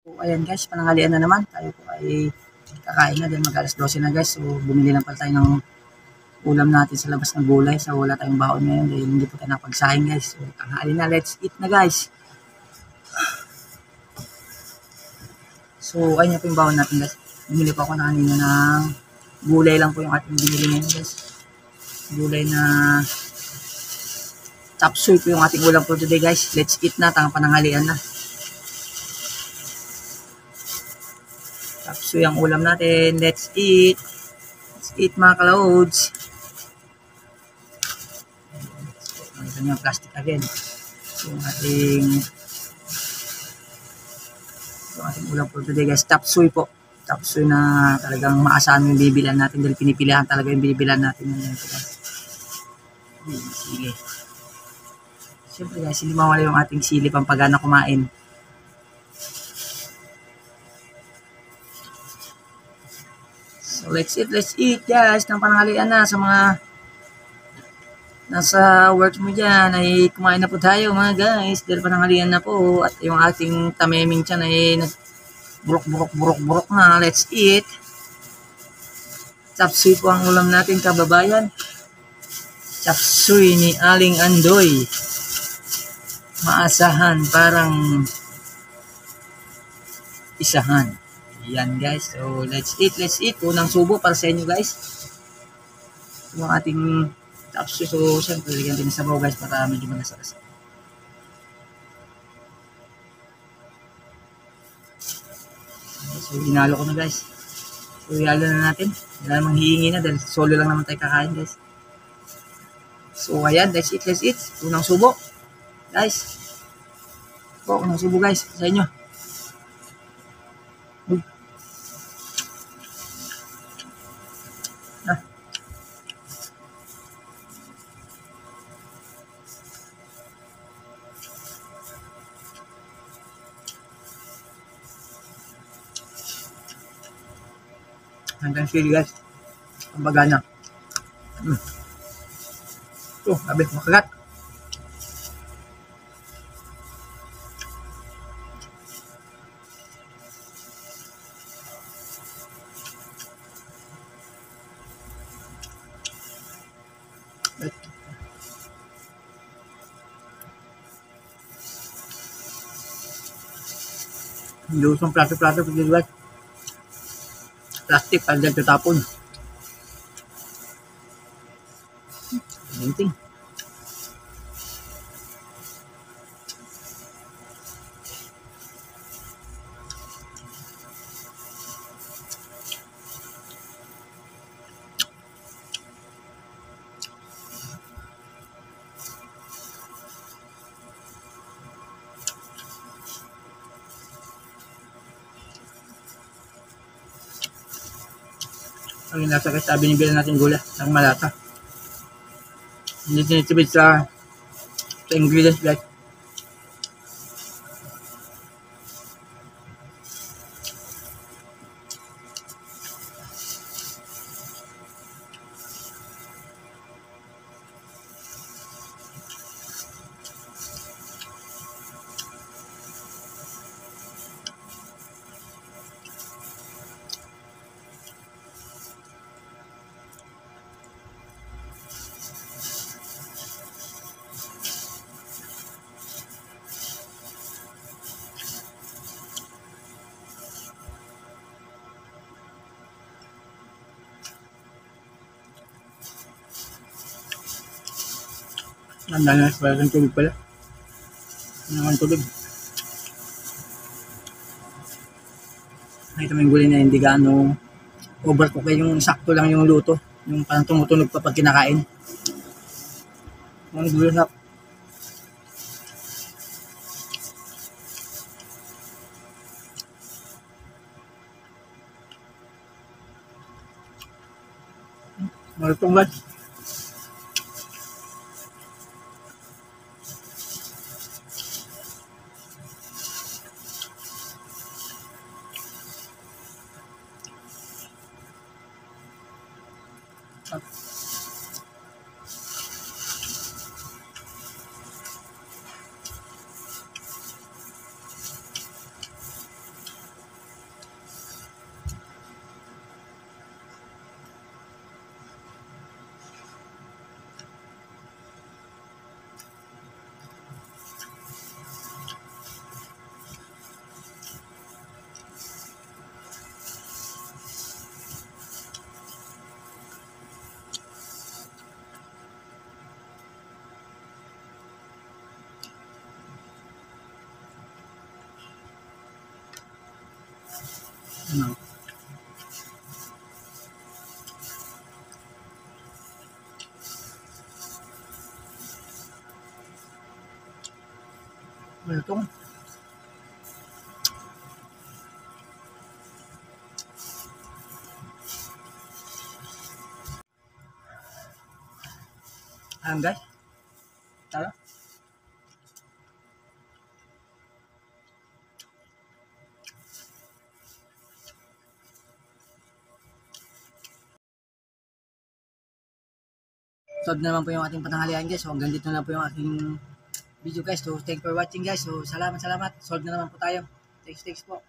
So, ayan guys, pananghalian na naman. Tayo po ay kakain na dahil mag-alas 12 na guys. So, bumili lang pala tayo ng ulam natin sa labas ng gulay. So, wala tayong baon ngayon dahil hindi po tayo napagsahin guys. So, tanghali na, let's eat na guys. So, ayun po yung baon natin guys. Bumili po ako na kanina ng gulay lang po yung ating binili ngayon guys. Gulay na chop suey po yung ating ulam for today guys. Let's eat na, pananghalian na. So, yung ulam natin, let's eat. Let's eat mga ka-loads. Ito yung plastic again. So, yung ating ulam for today guys, chop suey po. Chop suey na talagang maasahan yung bibilan natin dahil pinipilihan talaga yung bibilan natin. Sige. Siyempre guys, hindi mawala yung ating sili pampagana kumain. So, let's eat guys, ng pananghalian na sa mga nasa work mo dyan ay kumain na po tayo mga guys dahil pananghalian na po at yung ating tameming tiyan ay burok na. Let's eat. Chop suey po ang ulam natin kababayan. Chop suey ni Aling Andoy. Maasahan, parang isahan. Yan guys. So let's eat. Unang subo para sa inyo guys. Yung ating chop suey. So syempre ligyan din sa sabaw guys para medyo malasas. So hinalo ko na guys. So ihalo na natin. Wala namang hihingi na dahil solo lang naman tayo kakain guys. So ayan, let's eat. Unang subo. Guys. Po, unang subo guys sa inyo. Hanggang sili guys. Ang bagana. Ito, sabi, makagat. Lusong plato-plato pag guys. Plastic, pag tapon. Linting. Ang nasa guys, sabi niyo natin gula ng malata. Hindi tinitibid sa ingredients guys. Ang dami na parang tubig pala. Ano naman tubig. Nakita mo yung gulay na hindi gaano overcook eh, yung sakto lang yung luto. Yung parang tumutunog pa pag kinakain. Ang gulay na. Malutong guys. Ano? Malutong. Ayan guys. Tara. Solve na naman po yung ating patanghalian guys. So hanggang dito na po yung aking video guys. So thank you for watching guys. So salamat. Solve na naman po tayo. Thanks po.